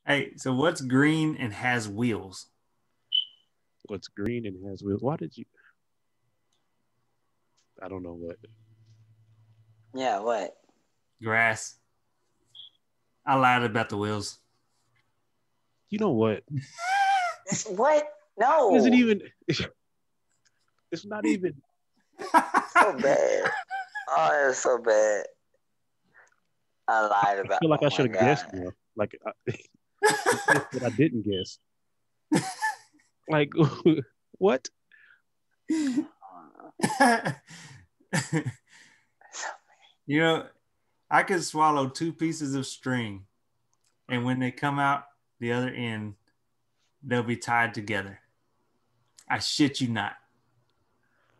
Hey, so what's green and has wheels? What's green and has wheels? Why did you? I don't know what. Yeah, what? Grass. I lied about the wheels. You know what? What? No. Is it even? It's not even. So bad. Oh, it's so bad. I lied about. I feel like oh I should my have guessed God. more. Like but I didn't guess. Like what? You know, I could swallow 2 pieces of string, and when they come out the other end, they'll be tied together. I shit you not.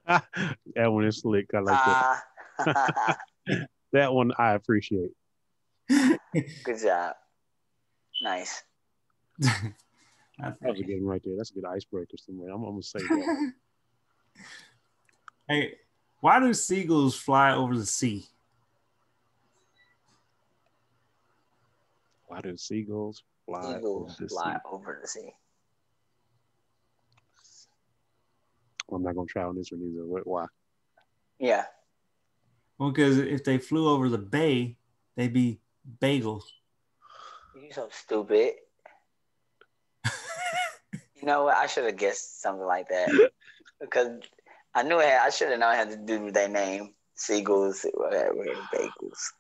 That one is slick. I like that. That one I appreciate. Good job. Nice. That was a good one right there. That's a good icebreaker somewhere. I'm gonna say that. Hey, why do seagulls fly over the sea? Why do seagulls fly Eagles over the fly sea? over the sea. I'm not gonna try on this one either. Why? Yeah. Well, because if they flew over the bay, they'd be bagels. You're so stupid. You know what? I should have guessed something like that because I knew it had, I should have known it had to do with their name. Seagulls, whatever, bagels.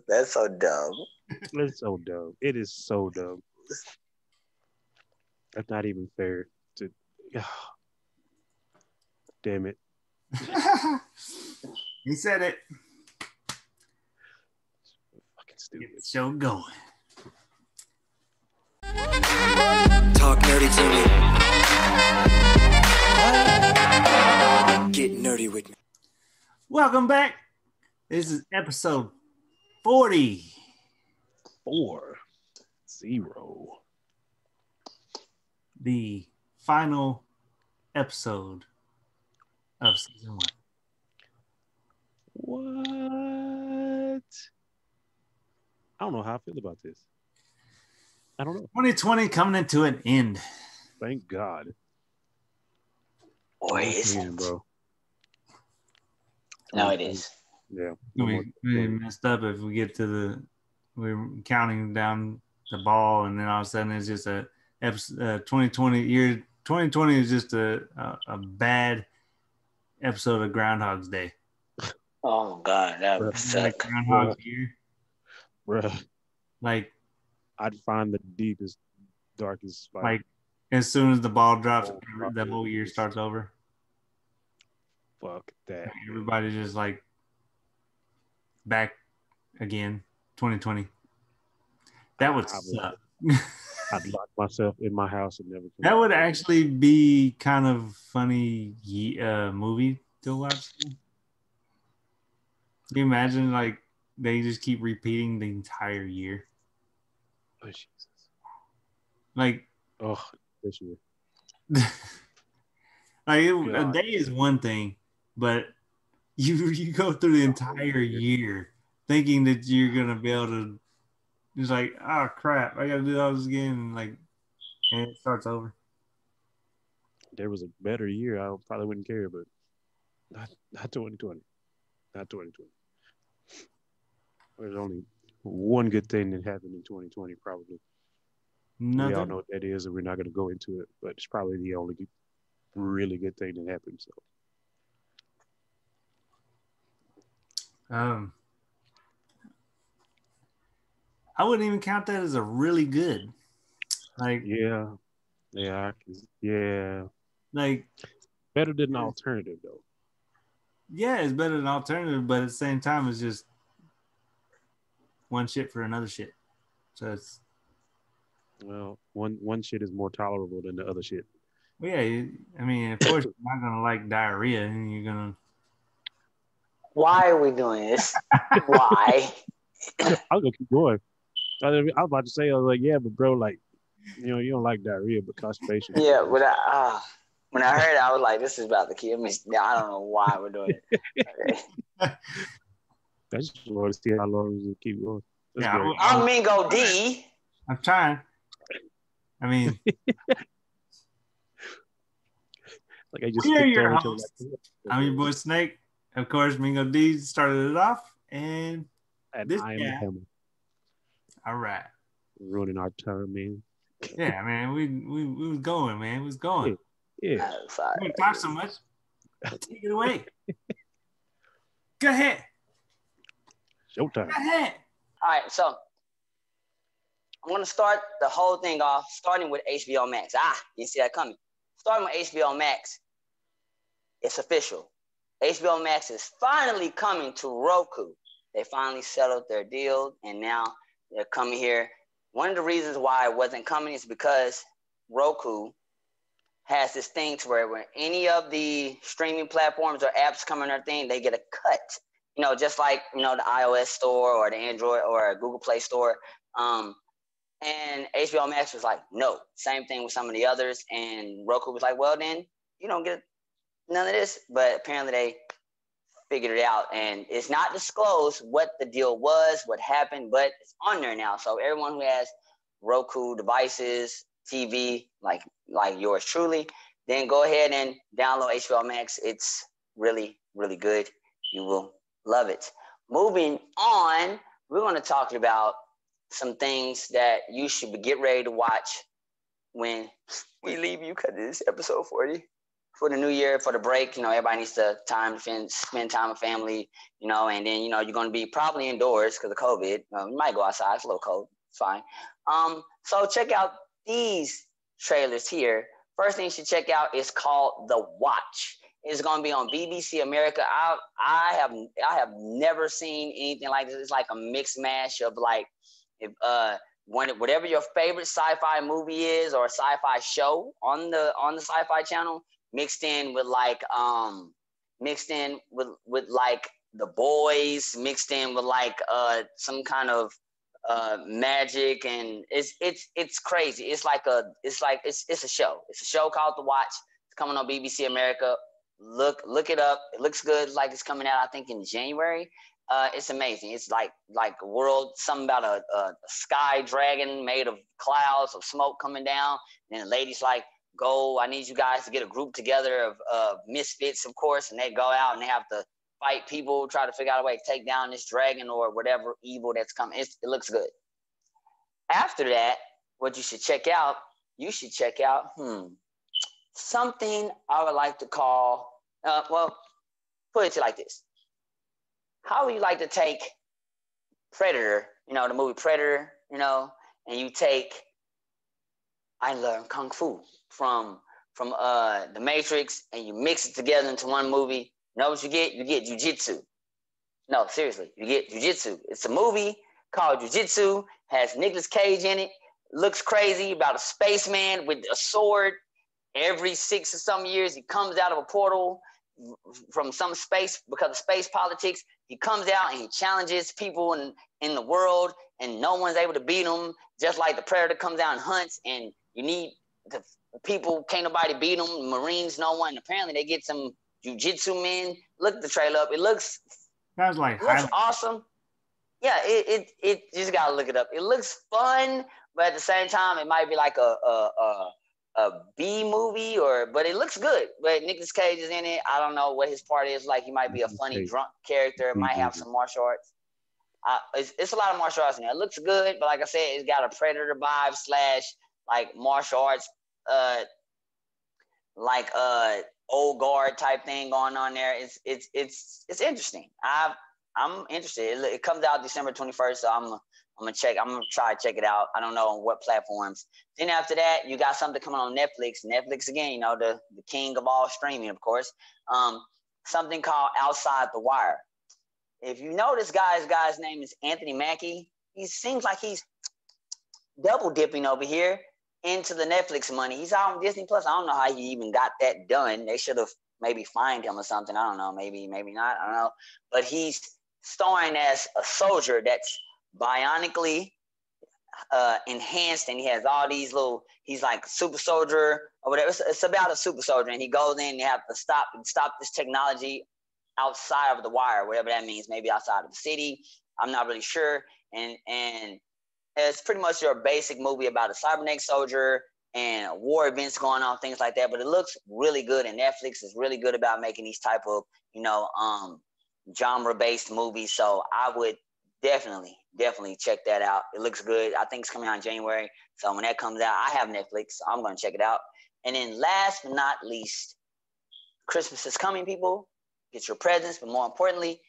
That's so dumb. It's so dumb. It is so dumb. That's not even fair. To damn it. He said it. Fucking stupid. Get the show going. Talk nerdy to me. Get nerdy with me. Welcome back. This is episode 40. 40. The final episode of season 1. What? I don't know how I feel about this. I don't know. 2020 coming into an end. Thank God. Or is it? Bro. No, it is. Yeah. We messed up if we get to we're counting down the ball, and then all of a sudden it's just a 2020 year. 2020 is just a bad episode of Groundhog's Day. Oh God, that would suck. Like Groundhog's Year. Bruh. Like I'd find the deepest, darkest. Like as soon as the ball drops, the whole year starts over. Fuck that. Everybody's just like back again. 2020. That would suck. I'd lock myself in my house and never. That would actually be kind of funny movie to watch. Can you imagine like they just keep repeating the entire year? Oh Jesus! Like this year. Like a day is one thing, but you go through the entire year thinking that you're gonna be able to. It's like, oh crap, I gotta do all this again, and it starts over. There was a better year, I probably wouldn't care, but not 2020. Not 2020. There's only one good thing that happened in 2020, probably. Nothing. We all know what that is, and we're not going to go into it, but it's probably the only really good thing that happened. So, I wouldn't even count that as a really good. Like, yeah. Like, better than an alternative, though. Yeah, it's better than alternative, but at the same time, it's just one shit for another shit. So it's one shit is more tolerable than the other shit. Well, yeah, I mean, of course, you're not gonna like diarrhea, and you're gonna. Why are we doing this? Why? I'll go keep going. I was about to say, I was like, yeah, but bro, like, you don't like diarrhea, but constipation. Yeah, but when I heard it, I was like, this is about to kill me. I don't know why we're doing it. Okay. I just want to see how long we keep going. That's Yeah, great. I'm Mingo D. I'm trying. I mean, Like I just we are skipped your over to hosts. I'm your boy Snake. Of course, Mingo D started it off, and and this I am guy. Hammer. All right. Ruining our time, man. Yeah, man, we was going, man. We was going. Yeah. You want to talk so much? Take it away. Go ahead. Showtime. Go ahead. All right, so I'm gonna start the whole thing off, starting with HBO Max. You see that coming. Starting with HBO Max. It's official. HBO Max is finally coming to Roku. They finally settled their deal, and now they're coming here. One of the reasons why it wasn't coming is because Roku has this thing to where when any of the streaming platforms or apps come on their thing, they get a cut. You know, just like, you know, the iOS store or the Android or Google Play store. And HBO Max was like, no. Same thing with some of the others. And Roku was like, well, then you don't get none of this. But apparently they figured it out. And it's not disclosed what the deal was, what happened, but it's on there now. So everyone who has Roku devices, TV, like yours truly, then go ahead and download HBO Max. It's really, really good. You will love it. Moving on, we're going to talk about some things that you should get ready to watch when we leave you, because this is episode 40 for the new year, for the break. You know, everybody needs to spend time with family, you know, and then, you know, you're going to be probably indoors because of COVID. You might go outside. It's a little cold. It's fine. So check out these trailers here. First thing you should check out is called The Watch. It's going to be on BBC America. I have never seen anything like this. It's like a mixed mash of like, whatever your favorite sci-fi movie is or a sci-fi show on the Sci-Fi Channel, mixed in with like The Boys, mixed in with like some kind of magic, and it's crazy. It's a show. It's a show called The Watch. It's coming on BBC America. Look it up. It looks good. Like it's coming out, I think, in January. It's amazing. It's like a world, something about a sky dragon made of clouds of smoke coming down. And the lady's like, go, I need you guys to get a group together of misfits, of course. And they go out and they have to fight people, try to figure out a way to take down this dragon or whatever evil that's coming. It looks good. After that, what you should check out, something I would like to call, put it to like this. How would you like to take Predator, you know, the movie Predator, you know, and you take I Learned Kung Fu from The Matrix, and you mix it together into one movie? You know what you get? You get Jiu-Jitsu. No, seriously, you get Jiu-Jitsu. It's a movie called Jiu-Jitsu, has Nicolas Cage in it, looks crazy, about a spaceman with a sword. Every 6 or some years, he comes out of a portal from some space because of space politics. He comes out and he challenges people in the world, and no one's able to beat him. Just like the Predator comes out and hunts, and you need the people, can't nobody beat them. Marines, no one. Apparently, they get some jiu-jitsu men. Look at the trailer up. It looks awesome. Yeah, it you just gotta look it up. It looks fun, but at the same time, it might be like a B movie, but it looks good. But Nicolas Cage is in it. I don't know what his part is. Like, he might be a funny drunk character. It might have some martial arts. It's a lot of martial arts in there. It looks good, but like I said, it's got a Predator vibe / like martial arts, like old guard type thing going on there. It's interesting. I'm interested. It comes out December 21st, so I'm gonna try to check it out. I don't know on what platforms. Then after that, you got something coming on Netflix. Netflix again, you know, the king of all streaming, of course. Something called Outside the Wire. If you know this guy's name is Anthony Mackie. He seems like he's double dipping over here into the Netflix money. He's out on Disney Plus. I don't know how he even got that done. They should have maybe fined him or something. I don't know. Maybe not. I don't know. But he's starring as a soldier that's bionically enhanced, and he has all these little, he's like a super soldier or whatever. It's about a super soldier, and he goes in and you have to stop this technology outside of the wire, whatever that means, maybe outside of the city. I'm not really sure. and it's pretty much your basic movie about a cybernetic soldier and war events going on, things like that. But it looks really good, and Netflix is really good about making these type of genre-based movies. So I would definitely check that out. It looks good. I think it's coming out in January. So when that comes out, I have Netflix, so I'm going to check it out. And then last but not least, Christmas is coming, people. Get your presents, but more importantly,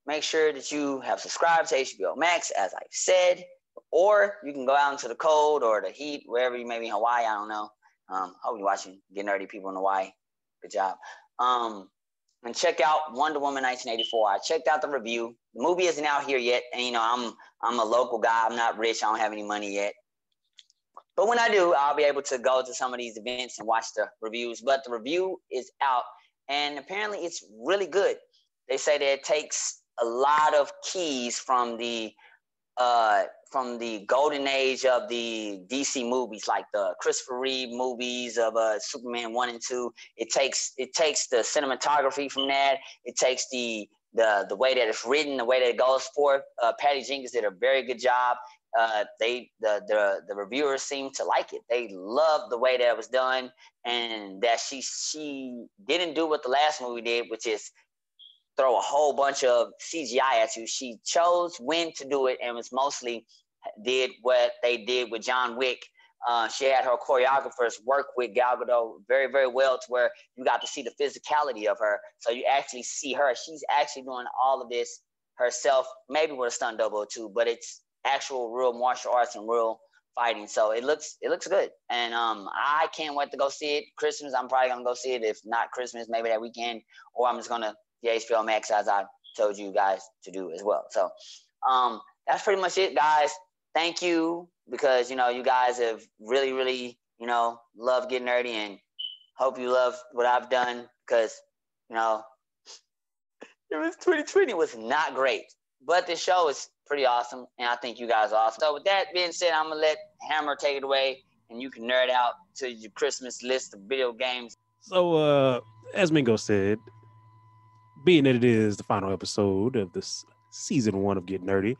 make sure that you have subscribed to HBO Max, as I've said, or you can go out into the cold or the heat, wherever you may be in Hawaii. I don't know. Hope you're watching Get Nerdy people in Hawaii. Good job. And check out Wonder Woman 1984. I checked out the review. The movie isn't out here yet, and I'm a local guy. I'm not rich. I don't have any money yet. But when I do, I'll be able to go to some of these events and watch the reviews. But the review is out, and apparently it's really good. They say that it takes a lot of keys from the golden age of the DC movies, like the Christopher Reeve movies of Superman 1 and 2. It takes the cinematography from that. It takes the way that it's written, the way that it goes forth. Patty Jenkins did a very good job. The reviewers seem to like it. They love the way that it was done, and that she didn't do what the last movie did, which is throw a whole bunch of CGI at you. She chose when to do it, and was mostly did what they did with John Wick. She had her choreographers work with Gal Gadot very, very well, to where you got to see the physicality of her. So you actually see her. She's actually doing all of this herself, maybe with a stunt double or two, but it's actual real martial arts and real fighting. So it looks good. And I can't wait to go see it. Christmas, I'm probably going to go see it. If not Christmas, maybe that weekend, or I'm just going to the HBO Max, as I told you guys to do as well. So that's pretty much it, guys. Thank you, because you guys have really, really loved Getting Nerdy, and hope you love what I've done, because it was 2020 was not great, but this show is pretty awesome, and I think you guys are awesome. So with that being said, I'm gonna let Hammer take it away, and you can nerd out to your Christmas list of video games. So as Mingo said, being that it is the final episode of this season 1 of Get Nerdy,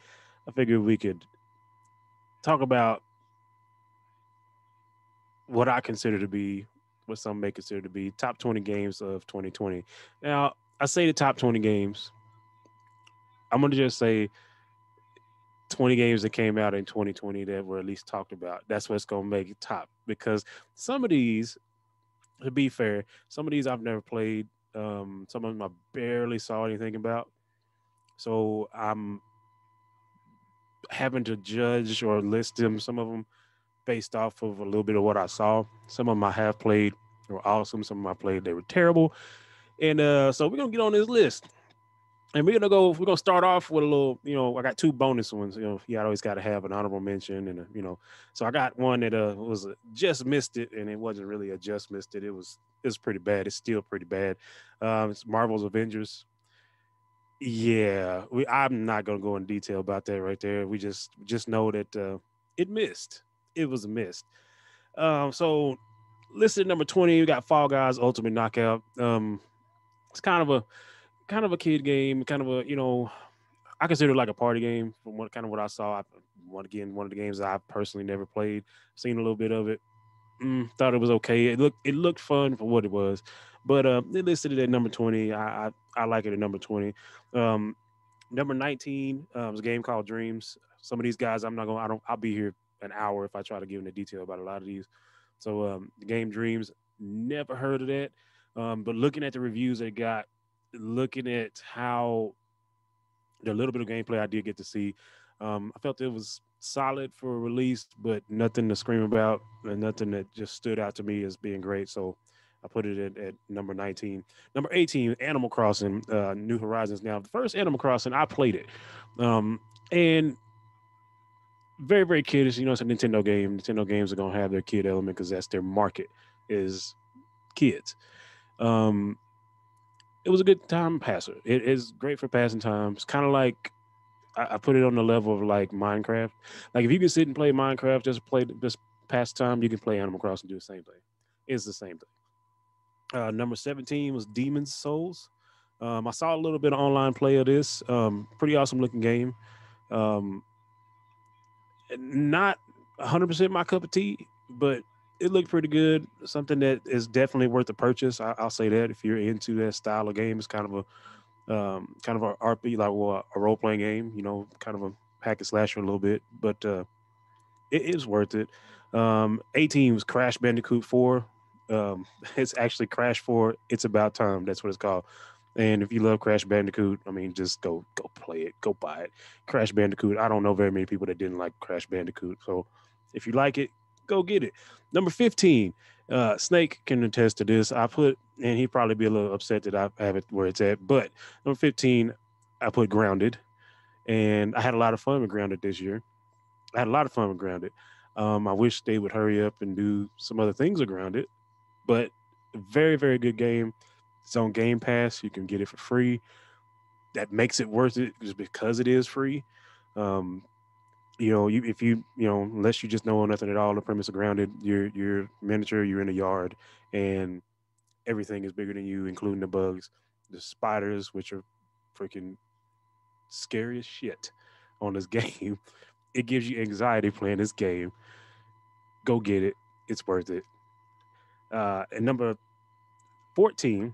I figured we could talk about what I consider to be, what some may consider to be, top 20 games of 2020. Now, I say the top 20 games. I'm going to just say 20 games that came out in 2020 that were at least talked about. That's what's going to make it top, because some of these, to be fair, some of these I've never played. Some of them I barely saw anything about. So I'm having to judge or list them, some of them based off of a little bit of what I saw. Some of them I have played, they were awesome. Some of them I played, they were terrible. And so we're going to get on this list. And we're gonna start off with a little, I got 2 bonus ones. You always got to have an honorable mention, and so I got one that was just missed it, and it wasn't really a just missed it. It's pretty bad. It's still pretty bad. It's Marvel's Avengers. Yeah, I'm not gonna go in detail about that right there. We just know that it missed. It was missed. So listed number 20, we got Fall Guys Ultimate Knockout. It's kind of a kid game, kind of a, I consider it like a party game from what I saw. One of the games that I personally never played, seen a little bit of it. Thought it was okay. It looked fun for what it was, but they listed it at number 20. I like it at number 20. Number 19 was a game called Dreams. Some of these guys I'll be here an hour if I try to give them the detail about a lot of these. So the game Dreams, never heard of that. But looking at the reviews they got, looking at how the little bit of gameplay I did get to see, I felt it was solid for release, but nothing to scream about and nothing that just stood out to me as being great. So I put it at number 19. Number 18, Animal Crossing, New Horizons. Now, the first Animal Crossing, I played it. And very, very kiddish. It's a Nintendo game. Nintendo games are going to have their kid element because that's their market, is kids. It was a good time passer. It is great for passing time. It's kind of like, I put it on the level of like Minecraft. Like if you can sit and play Minecraft, just pass time, you can play Animal Crossing and do the same thing. It's the same thing. Number 17 was Demon's Souls. I saw a little bit of online play of this. Pretty awesome looking game. Not 100% my cup of tea, but it looked pretty good. Something that is definitely worth the purchase. I'll say that if you're into that style of game, it's kind of a RP, like, well, a role playing game. Kind of a hack and slasher a little bit, but it is worth it. A Team's Crash Bandicoot 4. It's actually Crash 4. It's about time. That's what it's called. And if you love Crash Bandicoot, I mean, just go play it, go buy it. Crash Bandicoot. I don't know very many people that didn't like Crash Bandicoot. So if you like it, go get it. Number 15. Snake can attest to this. And he'd probably be a little upset that I have it where it's at. But number 15, I put Grounded, and I had a lot of fun with Grounded this year. I had a lot of fun with Grounded. I wish they would hurry up and do some other things with Grounded, but very, very good game. It's on Game Pass. You can get it for free. That makes it worth it just because it is free. Um, if unless you just know nothing at all, the premise of Grounded, you're miniature, you're in a yard, and everything is bigger than you, including the bugs, the spiders, which are freaking scary as shit on this game. It gives you anxiety playing this game. Go get it. It's worth it. And number 14,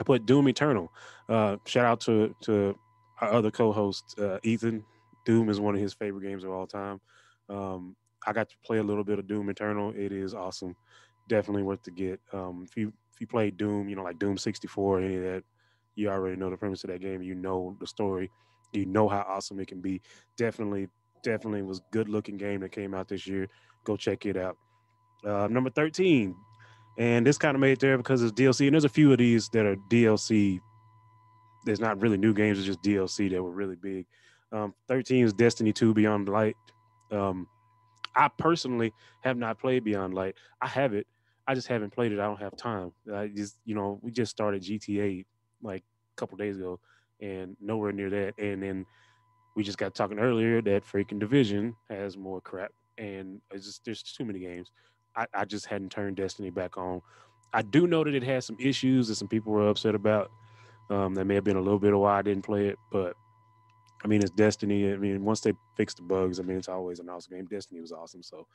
I put Doom Eternal. Shout out to our other co-host, Ethan. Doom is one of his favorite games of all time. I got to play a little bit of Doom Eternal. It is awesome. Definitely worth to get. If you play Doom, like Doom 64 or any of that, you already know the premise of that game. You know the story. You know how awesome it can be. Definitely was good looking game that came out this year. Go check it out. Number 13, and this kind of made it there because it's DLC, and there's a few of these that are DLC. There's not really new games; it's just DLC that were really big. 13 is Destiny 2 Beyond Light. Um, I personally have not played Beyond Light. I have it. I just haven't played it. I don't have time. We just started GTA like a couple days ago, and nowhere near that. And then we just got talking earlier that freaking Division has more crap, and there's too many games. I just hadn't turned Destiny back on. I do know that it has some issues that some people were upset about. That may have been a little bit of why I didn't play it, but I mean, it's Destiny. I mean, once they fix the bugs, I mean, it's always an awesome game. Destiny was awesome, so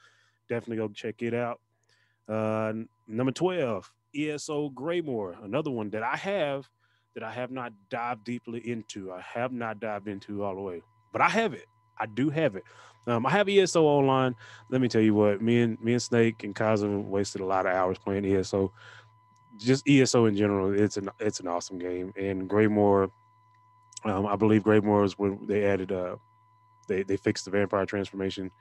definitely go check it out. Number 12, ESO Greymore, another one that I have not dived deeply into. I have not dived into all the way, but I have it. I do have it. I have ESO online. Let me tell you what, me and Snake and Kaza wasted a lot of hours playing ESO. Just ESO in general, it's an awesome game. And Greymore, I believe Greymore is when they added they fixed the vampire transformation,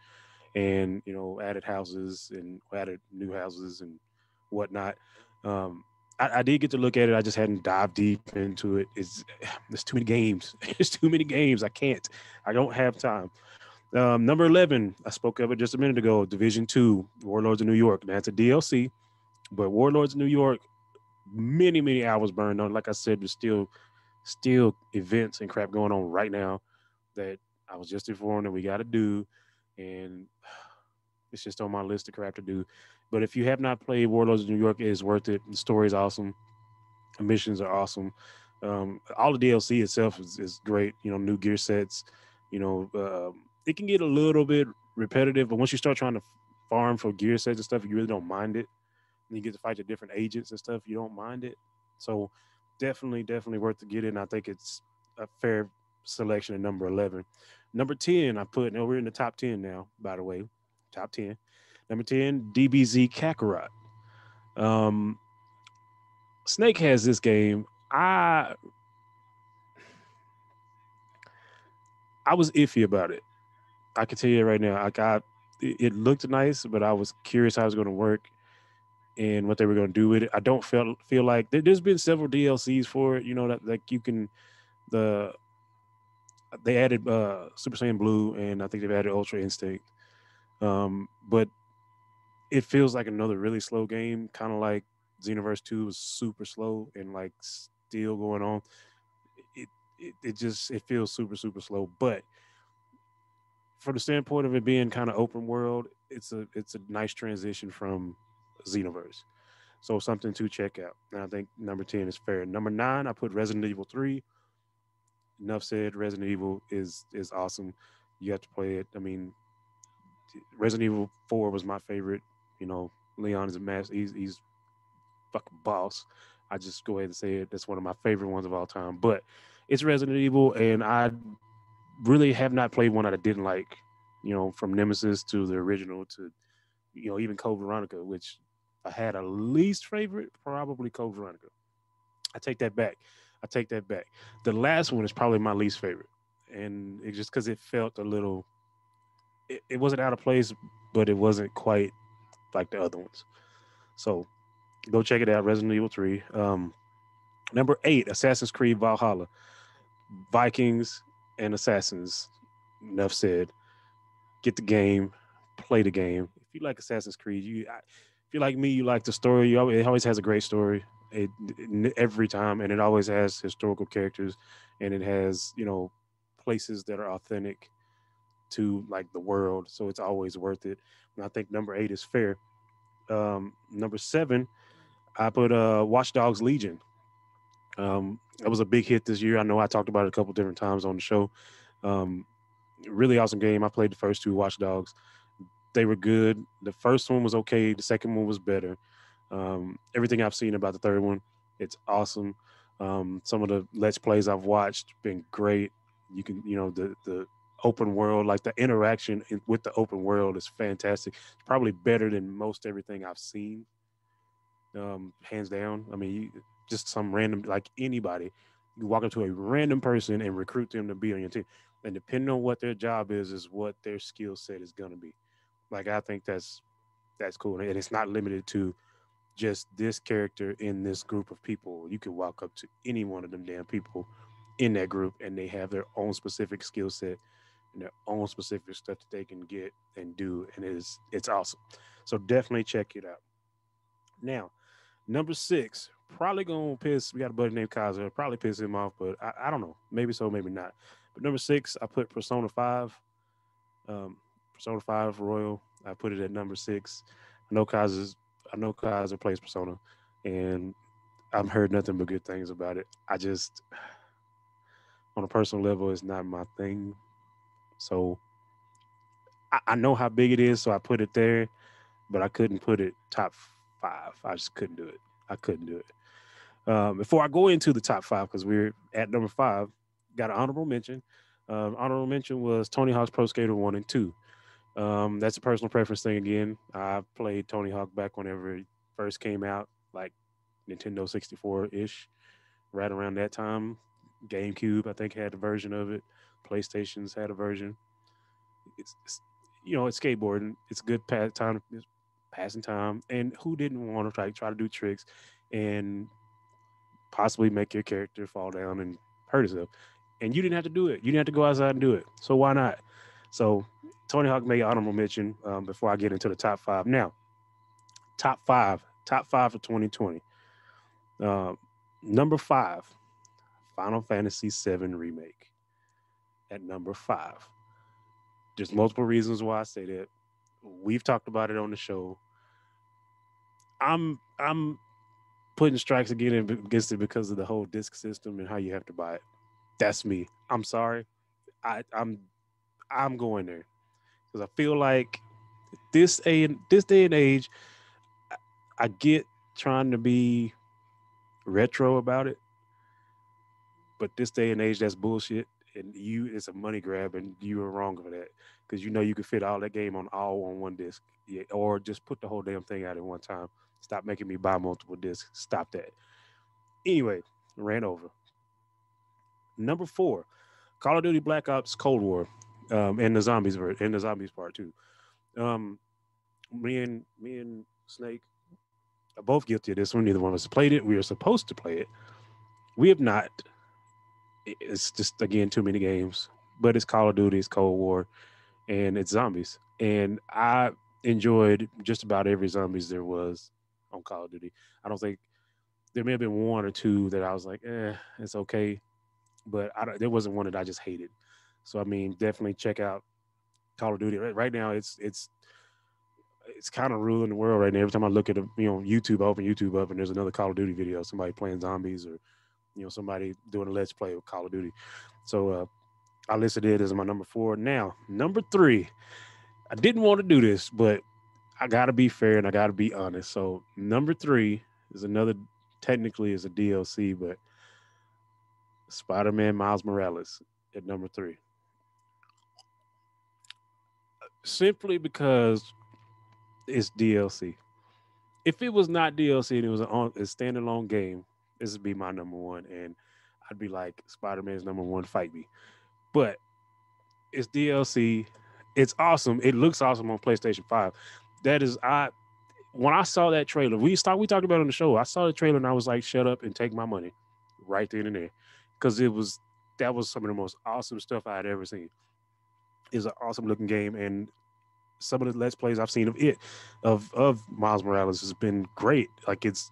and added houses and added new houses and whatnot. Um, I did get to look at it. I just hadn't dived deep into it. There's too many games. There's too many games. I can't. I don't have time. Number 11, I spoke of it just a minute ago. Division 2, Warlords of New York. That's a DLC, but Warlords of New York, many hours burned on. Like I said, there's still events and crap going on right now that I was just informed that we got to do, and it's just on my list of crap to do. But if you have not played Warlords of New York, it is worth it. The story is awesome. The missions are awesome. All the DLC itself is great. New gear sets. It can get a little bit repetitive, but once you start trying to farm for gear sets and stuff, you really don't mind it. And you get to fight the different agents and stuff, you don't mind it. So definitely worth to get in. I think it's a fair selection at number 11. Number 10, we're in the top 10 now, by the way. Top 10. Number 10, DBZ Kakarot. Um, Snake has this game. I was iffy about it. I can tell you right now. It looked nice, but I was curious how it was going to work and what they were going to do with it. I don't feel like there's been several DLCs for it. That like you can they added Super Saiyan Blue, and I think they've added Ultra Instinct. But it feels like another really slow game, kind of like Xenoverse 2 was super slow and like still going on. It feels super slow. But from the standpoint of it being kind of open world, it's a nice transition from Xenoverse. So something to check out. And I think number 10 is fair. Number 9, I put Resident Evil 3. Enough said. Resident Evil is awesome. You have to play it. I mean, Resident Evil 4 was my favorite. You know, Leon is a master. He's fucking boss. I just go ahead and say it. That's one of my favorite ones of all time. But it's Resident Evil, and I really have not played one that I didn't like. You know, from Nemesis to the original to, you know, even Code Veronica, which I had a least favorite, probably Code Veronica. I take that back. I take that back. The last one is probably my least favorite, and it's just because it felt a little. It wasn't out of place, but it wasn't quite like the other ones. So go check it out. Resident Evil 3. Number 8, Assassin's Creed Valhalla. Vikings and Assassins. Enough said. Get the game, play the game. If you like Assassin's Creed, if you're like me, you like the story. It always has a great story. Every time, and it always has historical characters, and it has, you know, places that are authentic to like the world. So it's always worth it. And I think number 8 is fair. Number 7, I put Watchdogs Legion. It was a big hit this year. I know I talked about it a couple different times on the show. Um, Really awesome game. I played the first 2 Watchdogs. They were good. The first one was okay. The second one was better. Everything I've seen about the third one, it's awesome. Some of the Let's Plays I've watched been great. You can, you know, the open world, like the interaction with the open world is fantastic. It's probably better than most everything I've seen, hands down. I mean, just some random, like anybody, you walk up to a random person and recruit them to be on your team, and depending on what their job is what their skill set is gonna be. Like I think that's cool, and it's not limited to just this character in this group of people. You can walk up to any one of them damn people in that group, and they have their own specific skill set and their own specific stuff that they can get and do, and it's awesome. So definitely check it out. Now, number 6, probably gonna piss. We got a buddy named Kaiser. Probably piss him off, but I don't know. Maybe so, maybe not. But number 6, I put Persona 5. Um, Persona 5 Royal. I put it at number 6. I know Kaiser's. I know Kaiser plays Persona, and I've heard nothing but good things about it. I just, on a personal level, it's not my thing. So I know how big it is, so I put it there, but I couldn't put it top 5. I just couldn't do it. I couldn't do it. Before I go into the top 5, because we're at number 5, got an honorable mention. Honorable mention was Tony Hawk's Pro Skater 1 and 2. That's a personal preference thing again. I played Tony Hawk back whenever it first came out, like Nintendo 64-ish, right around that time. GameCube, I think, had a version of it. PlayStation's had a version. It's you know, it's skateboarding. It's good time, it's passing time. And who didn't want to try to do tricks and possibly make your character fall down and hurt himself? And you didn't have to do it. You didn't have to go outside and do it. So why not? So Tony Hawk made honorable mention before I get into the top 5. Now, top five for 2020. Number 5, Final Fantasy VII Remake. At number 5. There's multiple reasons why I say that. We've talked about it on the show. I'm putting strikes against it because of the whole disc system and how you have to buy it. That's me. I'm sorry. I'm going there because I feel like this day and age, I get trying to be retro about it, but this day and age, that's bullshit. And it's a money grab, and you are wrong for that because you know you can fit all that game on one disc, yeah, or just put the whole damn thing out at one time. Stop making me buy multiple discs. Stop that. Anyway, ran over. Number 4, Call of Duty Black Ops Cold War, and the zombies part too. Um, me and Snake are both guilty of this one. Neither one of us played it. We are supposed to play it. We have not. It's just again too many games. But it's Call of Duty, it's Cold War, and it's zombies. And I enjoyed just about every zombies there was on Call of Duty. I don't think there may have been one or two that I was like, it's okay, but there wasn't one that I just hated. So I mean, definitely check out Call of Duty. Right now, it's kind of ruling the world right now. Every time I look at YouTube, I open YouTube up and there's another Call of Duty video, somebody playing zombies or somebody doing a Let's Play with Call of Duty. So I listed it as my number 4. Now, number 3, I didn't want to do this, but I gotta be fair and I gotta be honest. So number 3 is another, technically is a DLC, but Spider-Man Miles Morales at number 3. Simply because it's DLC. If it was not DLC and it was a standalone game, this would be my number 1, and I'd be like, Spider-Man's number 1, fight me. But it's DLC. It's awesome. It looks awesome on PlayStation 5. That is, when I saw that trailer, we talked about it on the show. I saw the trailer and I was like, shut up and take my money right then and there. Because that was some of the most awesome stuff I had ever seen. It's an awesome looking game, and some of the Let's Plays I've seen of Miles Morales has been great. Like it's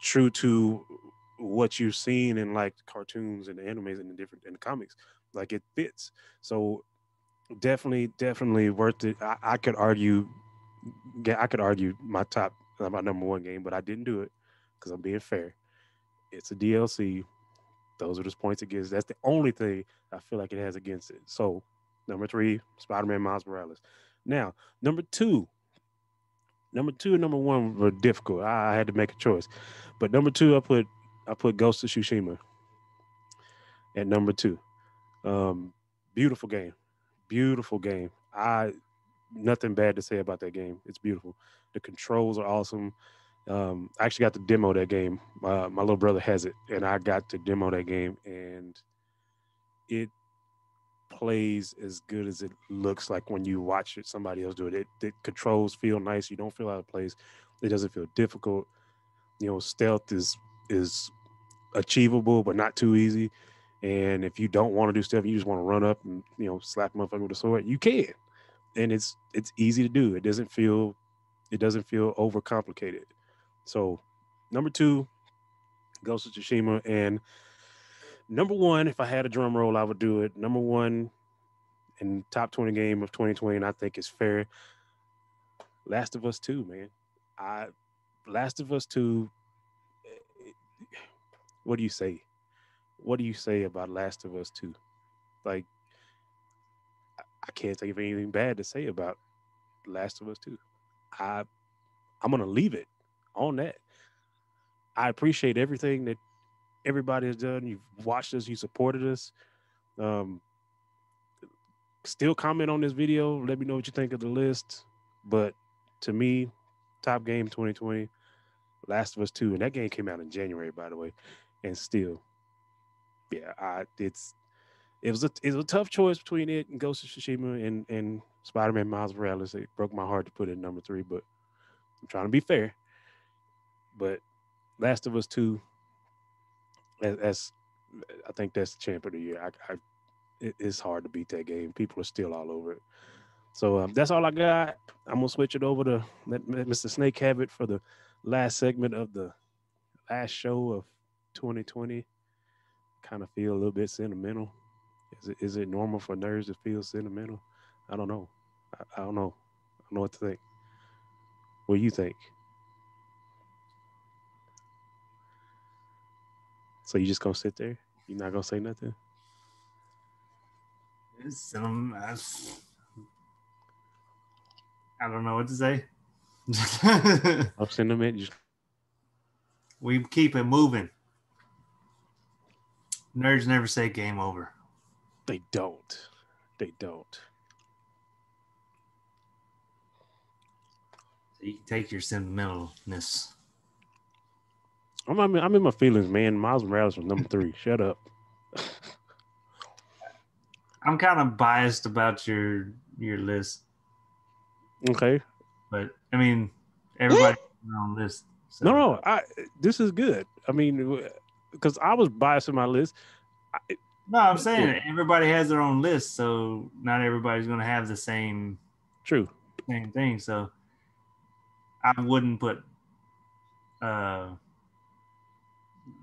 true to what you've seen in like cartoons and animes and the comics. Like it fits. So definitely worth it. I could argue my number 1 game, but I didn't do it because I'm being fair. It's a DLC. Those are the points it gives. That's the only thing I feel like it has against it. So number 3, Spider-Man Miles Morales. Now, number 2 and number 1 were difficult. I had to make a choice. But number 2, I put Ghost of Tsushima at number 2. Beautiful game. Beautiful game. Nothing bad to say about that game. It's beautiful. The controls are awesome. I actually got to demo that game. My little brother has it, and I got to demo that game, and it plays as good as it looks like when you watch somebody else do it. The controls feel nice. You don't feel out of place. It doesn't feel difficult. Stealth is achievable, but not too easy. And if you don't want to do stuff, you just want to run up and slap a motherfucker with a sword, you can. And it's easy to do. It doesn't feel overcomplicated. So number 2, Ghost of Tsushima, and number 1, if I had a drum roll, I would do it. Number 1 in top 20 game of 2020, and I think it's fair. Last of Us 2, man. Last of Us 2. What do you say? What do you say about Last of Us 2? Like, I can't think of anything bad to say about Last of Us 2. I'm gonna leave it on that. I appreciate everything that everybody has done. You've watched us, you supported us. Still comment on this video. Let me know what you think of the list. But to me, top game 2020, Last of Us 2, and that game came out in January, by the way. And still, yeah, it was a tough choice between it and Ghost of Tsushima and Spider-Man Miles Morales. It broke my heart to put it in number 3, but I'm trying to be fair. But Last of Us 2, as I think that's the champ of the year. It's hard to beat that game. People are still all over it. So that's all I got. I'm gonna switch it over to let Mr. Snake have it for the last segment of the last show of 2020. Kind of feel a little bit sentimental. Is it normal for nerds to feel sentimental? I don't know. I don't know. I don't know what to think. What do you think? So you just gonna sit there? You're not gonna say nothing? I don't know what to say. I'll send them in. We keep it moving. Nerds never say game over. They don't. They don't. So you can take your sentimentalness. I'm in my feelings, man. Miles Morales was number 3. Shut up. I'm kind of biased about your list. Okay. But I mean, everybody has their own list. So. No. This is good. I mean, because I was biased in my list. No, I'm saying everybody has their own list, so not everybody's going to have the same thing. So I wouldn't put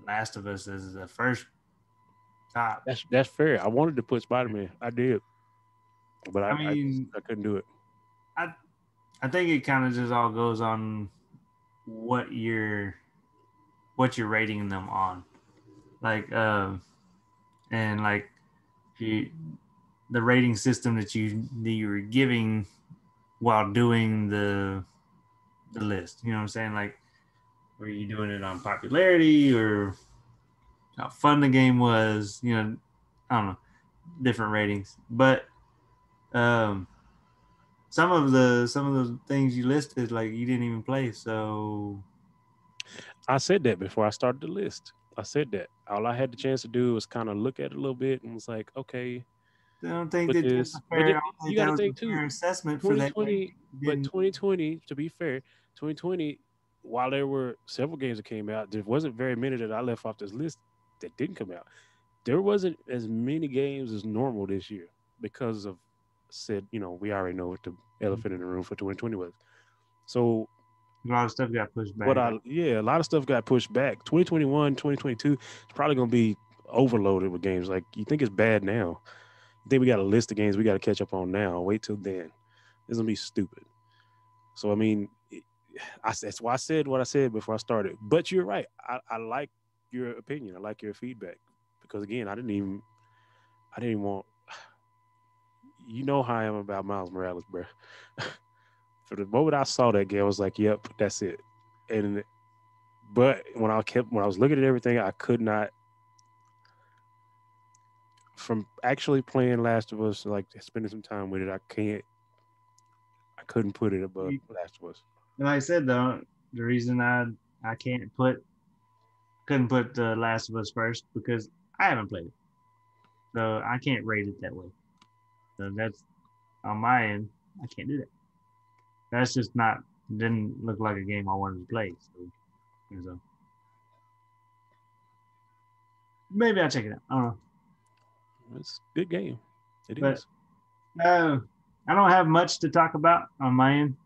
Last of Us as the first top. That's fair. I wanted to put Spider-Man. I did, but I couldn't do it. I think it kind of just all goes on what you're rating them on, like and like the rating system that you were giving while doing the list. You know what I'm saying? Like, were you doing it on popularity or how fun the game was? You know, I don't know, different ratings. But some of the things you listed, like you didn't even play. So I said that before I started the list. I said that. All I had the chance to do was kind of look at it a little bit and was like, okay, I don't think with that that's this. a But fair. I don't you think got that to was a think too, fair assessment for that. 2020, but Didn't 2020, to be fair, 2020, while there were several games that came out, there wasn't very many that I left off this list that didn't come out. There wasn't as many games as normal this year because of said, we already know what the elephant in the room for 2020 was. So a lot of stuff got pushed back. a lot of stuff got pushed back. 2021, 2022, it's probably going to be overloaded with games. Like, you think it's bad now. You think we got a list of games we got to catch up on now. Wait till then. It's going to be stupid. So, I mean, that's why I said what I said before I started. But you're right. I like your opinion. I like your feedback. Because, again, I didn't even want, you know how I am about Miles Morales, bro. For the moment I saw that game, I was like, yep, that's it. But when I was looking at everything, I could not, from actually playing Last of Us, like spending some time with it, I couldn't put it above Last of Us. And like I said, though, the reason I couldn't put The Last of Us first because I haven't played it, so I can't rate it that way. So that's on my end. I can't do that. That's just not didn't look like a game I wanted to play. So maybe I'll check it out. I don't know. It's a good game. It But is. I don't have much to talk about on my end.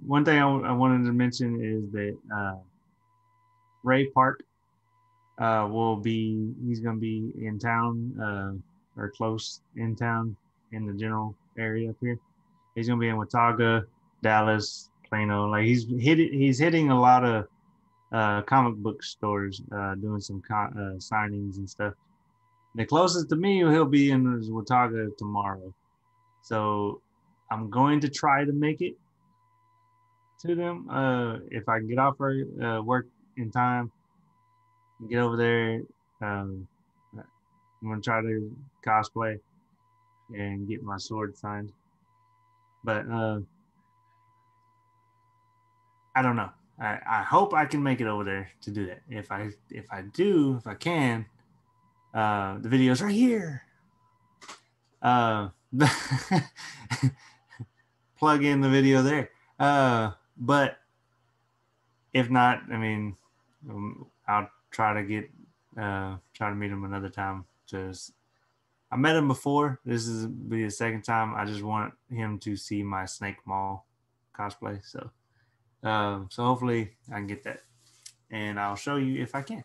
One thing I wanted to mention is that Ray Park he's going to be in town or close in town in the general area up here. He's going to be in Watauga, Dallas, Plano. Like he's hitting a lot of comic book stores doing some signings and stuff. The closest to me he'll be in is Watauga tomorrow. So I'm going to try to make it to them if I get off work in time. Get over there. I'm gonna try to cosplay and get my sword signed. But I don't know. I hope I can make it over there to do that. If I can, the video's right here. Plug in the video there. But if not, I mean, I'll try to meet him another time. Just I met him before. This is be the second time. I just want him to see my Snake Mall cosplay. So hopefully I can get that, and I'll show you if I can.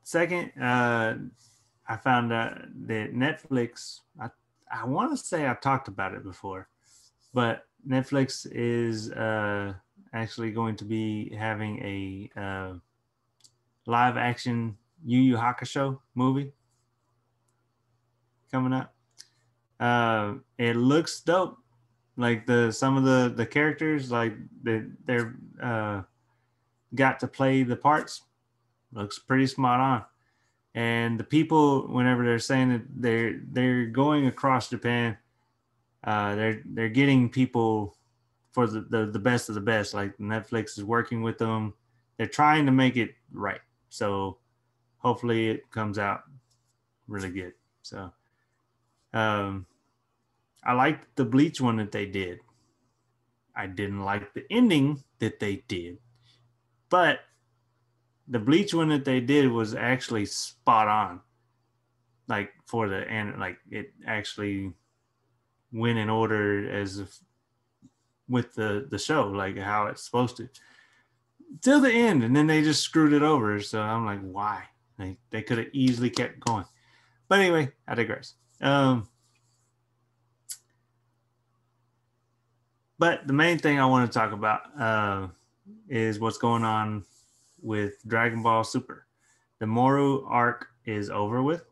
Second, I found out that Netflix. I want to say I've talked about it before, but Netflix is actually going to be having a live action Yu Yu Hakusho movie coming out. It looks dope. Like some of the characters, like they're got to play the parts. Looks pretty spot on. And the people, whenever they're saying that they're going across Japan, they're getting people for the best of the best. Like Netflix is working with them. They're trying to make it right. So hopefully it comes out really good. So I liked the Bleach one that they did. I didn't like the ending that they did. But the Bleach one that they did was actually spot on. Like for the end, like it actually went in order as if with the show, like how it's supposed to, till the end, and then they just screwed it over. So I'm like, why? They could have easily kept going. But anyway, I digress. But the main thing I want to talk about is what's going on with Dragon Ball Super. The Moro arc is over with.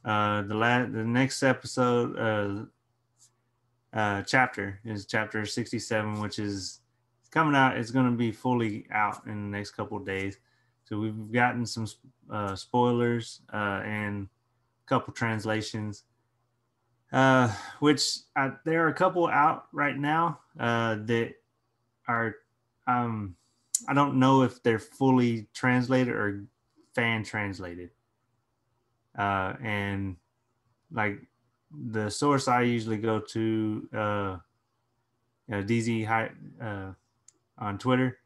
The next episode chapter is chapter 67, which is coming out. It's going to be fully out in the next couple of days. So we've gotten some spoilers and a couple translations, which there are a couple out right now that are I don't know if they're fully translated or fan translated. And like the source I usually go to, DZ High on Twitter,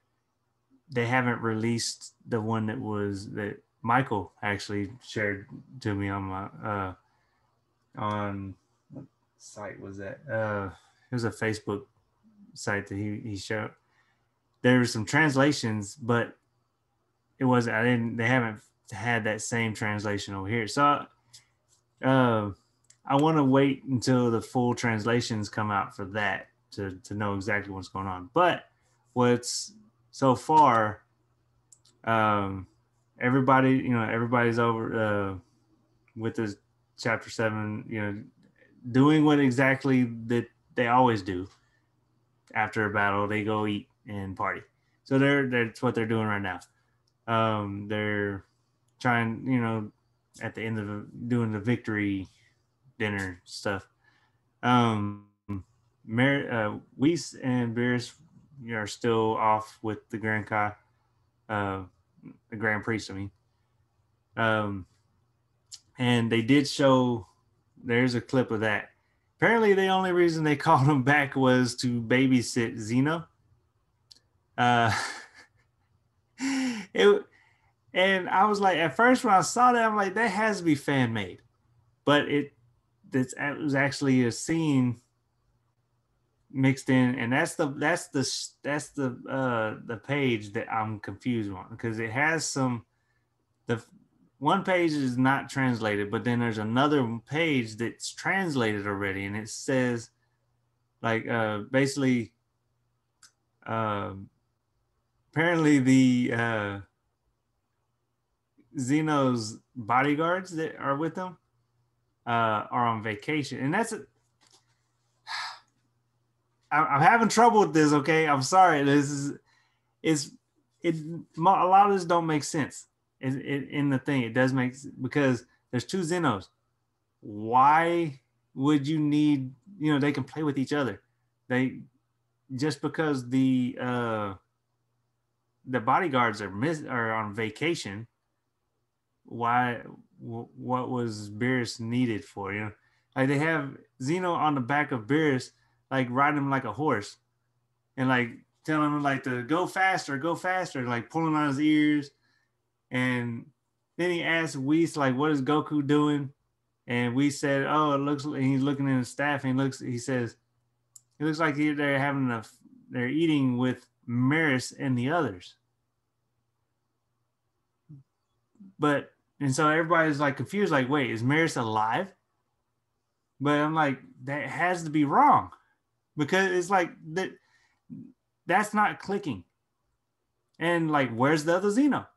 they haven't released the one that Michael actually shared to me on my on what site was that? It was a Facebook site that he showed. There were some translations, but they haven't had that same translation over here. So I want to wait until the full translations come out for that to know exactly what's going on. But what's so far, everybody's over with this chapter 7, doing what exactly that they always do. After a battle, they go eat and party. So that's what they're doing right now. They're trying, at the end of doing the victory dinner stuff. Weiss and Beerus are still off with the Grand Kai, the Grand Priest, I mean. And they did show, there's a clip of that. Apparently, the only reason they called him back was to babysit Zeno. And I was like, at first when I saw that, I'm like, that has to be fan made, but it was actually a scene mixed in, and that's the page that I'm confused on, because it has the one page is not translated, but then there's another page that's translated already, and it says like basically apparently the Zeno's bodyguards that are with them are on vacation, and I'm having trouble with this. Okay, I'm sorry. A lot of this don't make sense. In the thing, it does make, because there's two Zenos. Why would you need? They can play with each other. Just because the bodyguards are on vacation. Why? What was Beerus needed for? Like they have Zeno on the back of Beerus, like riding him like a horse, and like telling him like to go faster, like pulling on his ears. And then he asked Whis like, "What is Goku doing?" And we said, "Oh, it looks like," he's looking in his staff, and he says, "It looks like they're eating with Maris and the others." And so everybody's like confused, like, wait, is Maris alive? But I'm like, that has to be wrong, because it's like that's not clicking. And like, where's the other Zeno?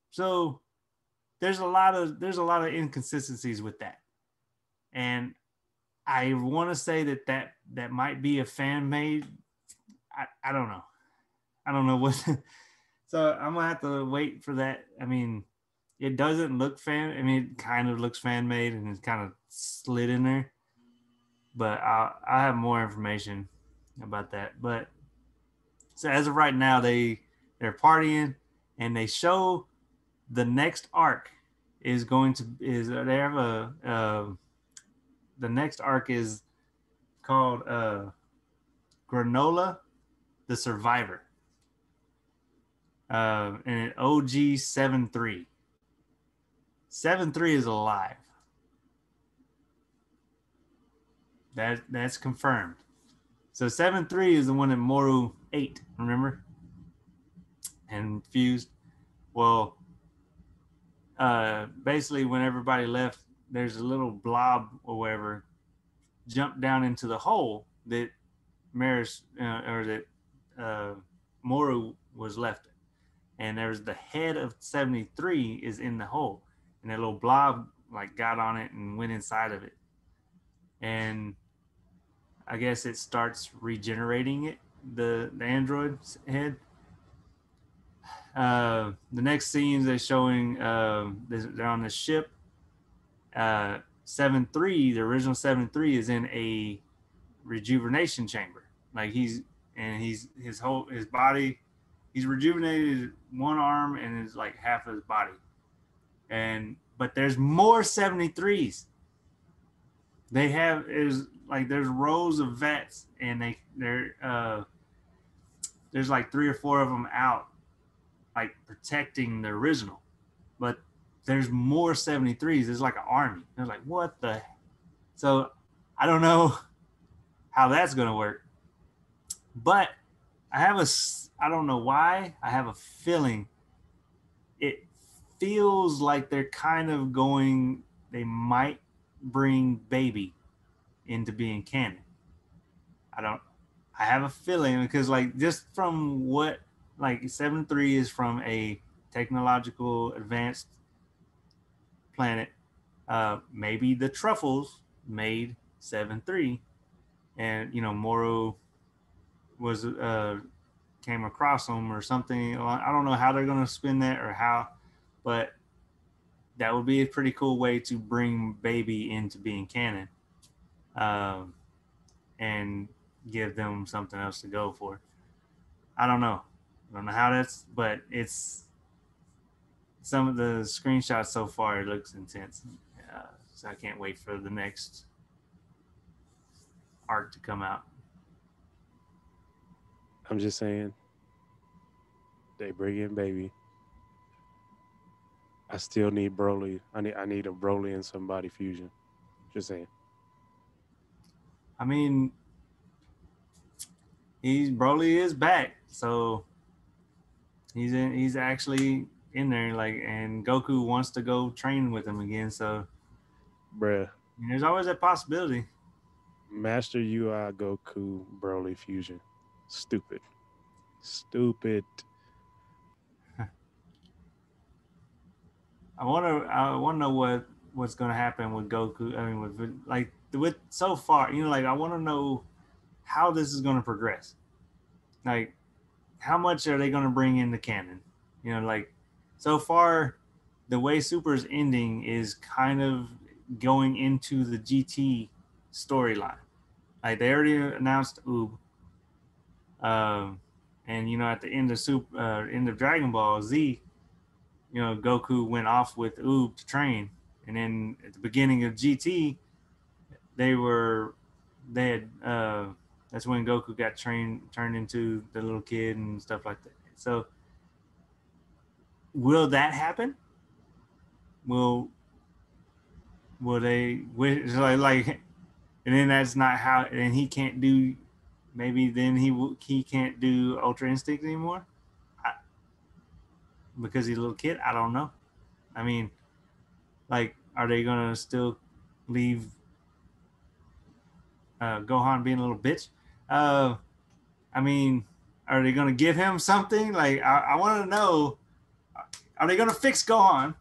So there's a lot of inconsistencies with that. And I want to say that might be a fan made. I don't know. I don't know what. So I'm gonna have to wait for that. I mean, it doesn't look it kind of looks fan made, and it's kind of slid in there. But I have more information about that. But so as of right now, they're partying, and they show the next arc is they have the next arc is called Granola The Survivor. And OG 7-3. 7-3 is alive. That's confirmed. So 7-3 is the one that Moro ate, remember? And fused. Well, basically when everybody left, there's a little blob or whatever jumped down into the hole that Maris or that Moro was left in. and there's the head of 73 is in the hole, and that little blob like got on it and went inside of it, and I guess it starts regenerating it, the android's head. The next scenes they're showing they're on the ship. 7-3, the original 7-3 is in a rejuvenation chamber. Like his body, he's rejuvenated one arm and is like half of his body. But there's more 73s. They have there's rows of vets, and there's like 3 or 4 of them out, like protecting the original. But there's more 73s. There's like an army. They're like, what the? So I don't know how that's gonna work. But I don't know why, I have a feeling it feels like they're kind of they might bring Baby into being canon. I have a feeling, because like just from what, like 7-3 is from a technological advanced planet. Maybe the Truffles made 7-3, and Moro was came across them or something. I don't know how they're going to spin that or how, but that would be a pretty cool way to bring Baby into being canon, and give them something else to go for. I don't know how that's, but it's some of the screenshots so far. It looks intense, so I can't wait for the next arc to come out. I'm just saying, they bring in Baby. I still need Broly. I need a Broly and somebody fusion. Just saying. I mean, Broly is back, so he's actually in there, like, and Goku wants to go train with him again. So, Bruh. There's always that possibility. Master UI Goku Broly fusion. Stupid. I want to know what's going to happen with Goku. I mean, with so far, like, I want to know how this is going to progress. Like, how much are they going to bring in the canon? Like, so far, the way Super is ending is kind of going into the GT storyline. Like, they already announced Oob. And at the end of Dragon Ball Z, Goku went off with Oob to train, and then at the beginning of GT, they had that's when Goku got turned into the little kid and stuff like that. So, will that happen? Will they like, and then that's not how, and he can't do, maybe then he can't do Ultra Instinct anymore because he's a little kid. I don't know. I mean, like, are they gonna still leave Gohan being a little bitch? I mean, are they gonna give him something? Like, I want to know, are they gonna fix Gohan?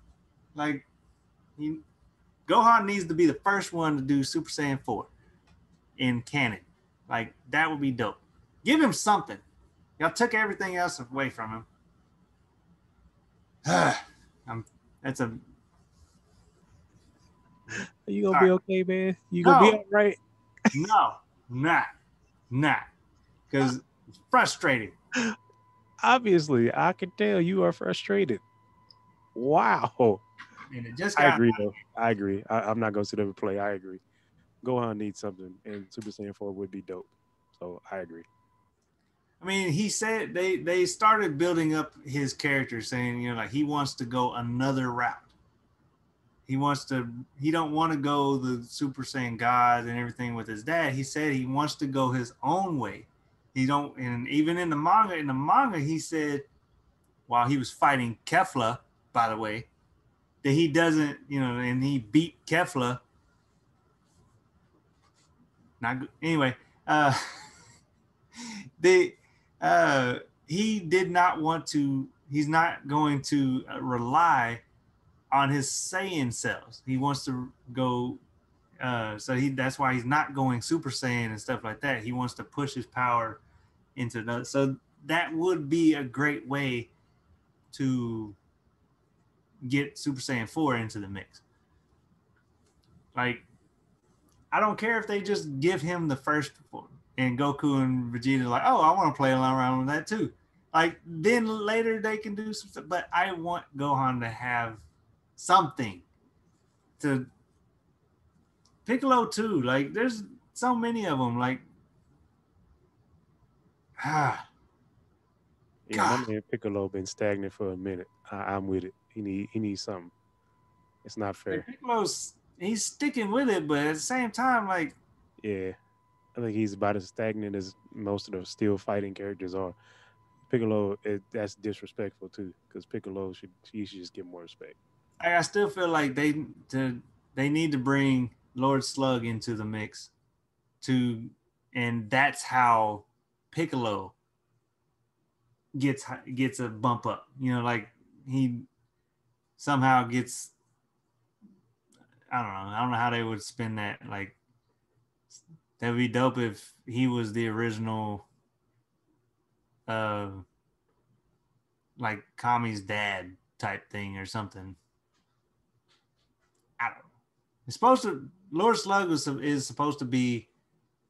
Like, Gohan needs to be the first one to do Super Saiyan 4 in canon. Like, that would be dope. Give him something. Y'all took everything else away from him. That's a. Are you gonna be okay, man? You gonna be all right? No, not. Because it's frustrating. Obviously, I can tell you are frustrated. Wow. And it just I agree, though. I agree. I'm not gonna sit over and play. I agree. Gohan needs something, and Super Saiyan 4 would be dope. So I agree. I mean, he said they started building up his character, saying, like, he wants to go another route. He don't want to go the Super Saiyan God and everything with his dad. He said he wants to go his own way. And even in the manga, he said, while he was fighting Kefla, by the way, that he doesn't, and he beat Kefla. Not good. Anyway, he did not want to he's not going to rely on his Saiyan cells. He wants to go. That's why he's not going Super Saiyan and stuff like that. He wants to push his power into another. So that would be a great way to get Super Saiyan 4 into the mix. Like, I don't care if they just give him the first form and Goku and Vegeta like, oh, I want to play around with that too. Like, then later they can do some stuff, but I want Gohan to have something to Piccolo too. Like, there's so many of them. Like, Yeah, my man Piccolo been stagnant for a minute. I'm with it. He needs something. It's not fair. Like he's sticking with it, but at the same time, like, yeah, I think he's about as stagnant as most of the still fighting characters are. Piccolo, that's disrespectful too, because Piccolo should just get more respect. I still feel like they need to bring Lord Slug into the mix, and that's how Piccolo gets a bump up. You know, like he somehow gets. I don't know how they would spin that. Like, that'd be dope if he was the original, like Kami's dad type thing or something. I don't know. It's supposed to. Lord Slug is supposed to be,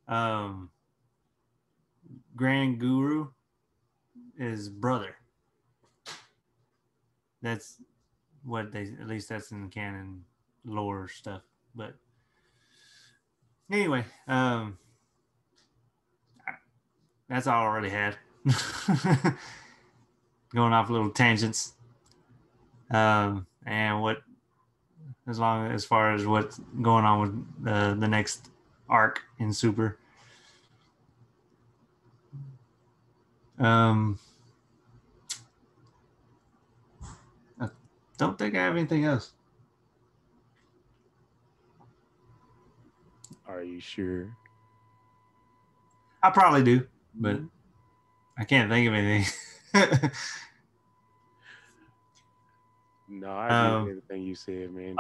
Grand Guru, his brother. That's what at least that's in the canon lore stuff. But anyway, that's all I really had. Going off little tangents. And as far as what's going on with the next arc in Super. I don't think I have anything else. Are you sure? I probably do, but I can't think of anything. No, I agree with everything you said, man.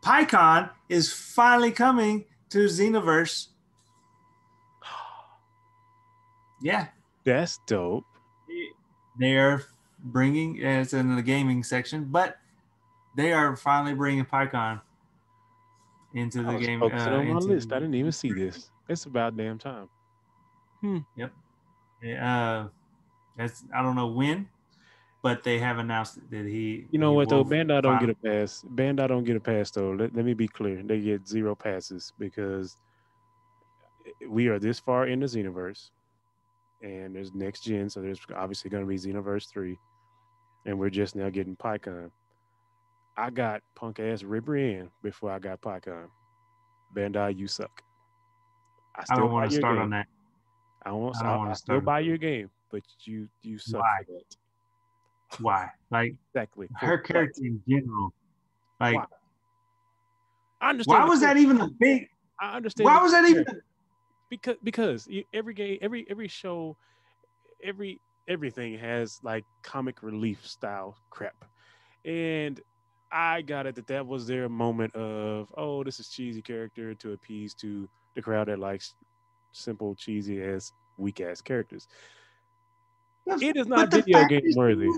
PyCon is finally coming to Xenoverse. Yeah. That's dope. They are bringing, it's in the gaming section, but they are finally bringing PyCon into the game. Focus on my list. I didn't even see this. It's about damn time. Yep. Yeah, I don't know when, but they have announced that he. You know what though? Bandai don't get a pass. Bandai don't get a pass though. Let me be clear. They get 0 passes because we are this far in the Xenoverse, and there's next gen, so there's obviously going to be Xenoverse 3, and we're just now getting PyCon. I got punk ass Ripper in before I got PyCon. Bandai, you suck. I don't want to start on that. I still buy your game, but you suck for that. Why? Like, exactly. Her character in general. Like, why? I understand. Why was that even a big? I understand. Why was that even? Because every game, every show, everything has like comic relief style crap, and I got it that was their moment of, oh, this is cheesy character to appease to the crowd that likes simple, cheesy ass, weak ass characters. It is not video game worthy.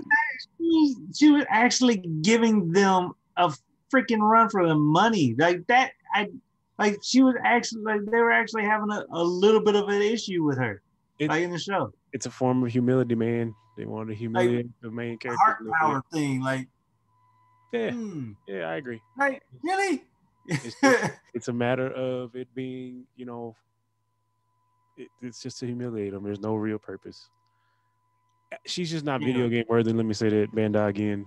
She was actually giving them a freaking run for the money. Like that, she was actually they were actually having a little bit of an issue with her, in the show. It's a form of humility, man. They wanted to humiliate the main character. Heart power thing, yeah, I agree. Like, really? It's a matter of it being, it's just to humiliate them. There's no real purpose. She's just not video game worthy. Let me say that, Bandai again.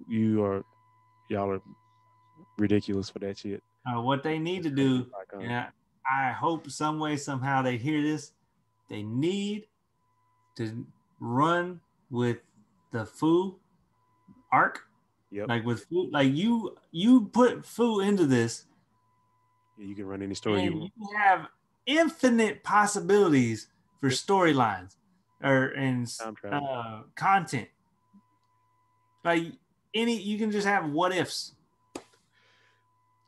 Y'all are ridiculous for that shit. What they need to do, and I hope some way, somehow they hear this, they need to run with the Fu arc. Yep. Like with Fu, like you put Fu into this. Yeah, you can run any story you have infinite possibilities for storylines. content. Like you can just have what ifs.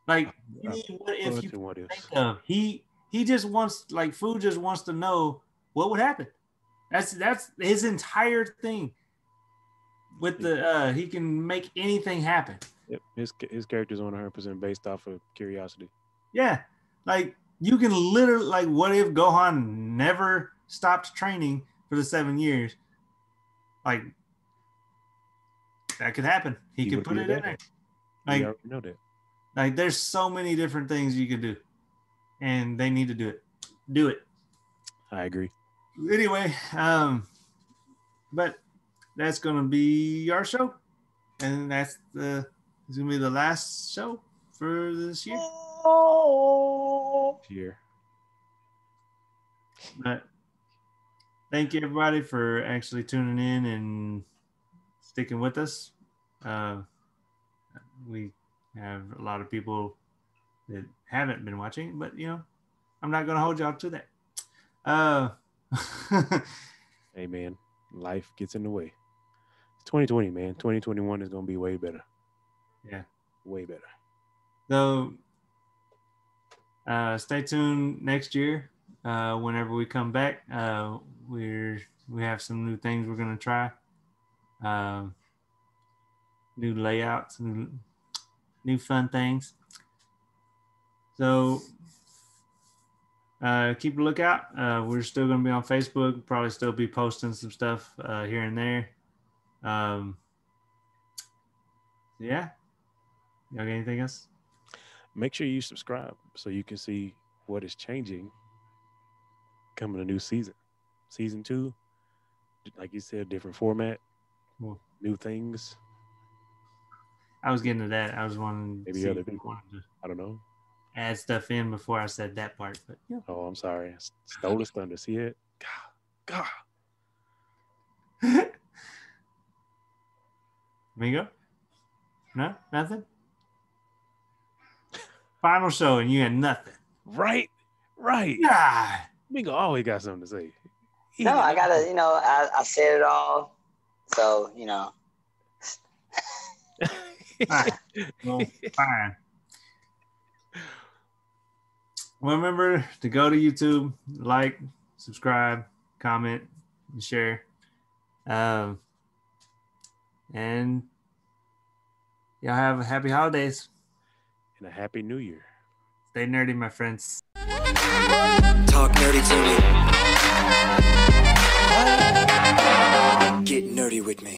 Like any what if you can think of. He just wants, like, Food just wants to know what would happen. That's his entire thing. With the he can make anything happen. Yep, his character's 100% based off of curiosity. Yeah, like you can literally, like, what if Gohan never stopped training for the 7 years? Like that could happen. He could put it in there. Like, you already know that. Like there's so many different things you can do, and they need to do it. Do it. I agree. Anyway, but that's gonna be our show, and it's gonna be the last show for this year. But thank you everybody for actually tuning in and sticking with us. We have a lot of people that haven't been watching, but I'm not gonna hold y'all to that. Hey man, life gets in the way. It's 2020, man. 2021 is gonna be way better. Yeah, way better. So stay tuned next year. Whenever we come back, we have some new things we're gonna try. New layouts, new fun things. So keep a lookout. We're still gonna be on Facebook. Probably still be posting some stuff here and there. Yeah. Y'all got anything else? Make sure you subscribe so you can see what is changing coming a new season. Season 2, like you said, different format, new things. I was getting to that. I was wanting maybe other people wanted to, I don't know, add stuff in before I said that part. But yeah. Oh, I'm sorry. I stole his thunder. See it? God. Mingo? No? Nothing? Final show and you had nothing. Right. God. Mingo always got something to say. No, I gotta, I said it all. So, Fine. Well, fine. Well, remember to go to YouTube, like, subscribe, comment, and share. And y'all have a happy holidays. And a happy new year. Stay nerdy, my friends. Talk nerdy to me. Get nerdy with me.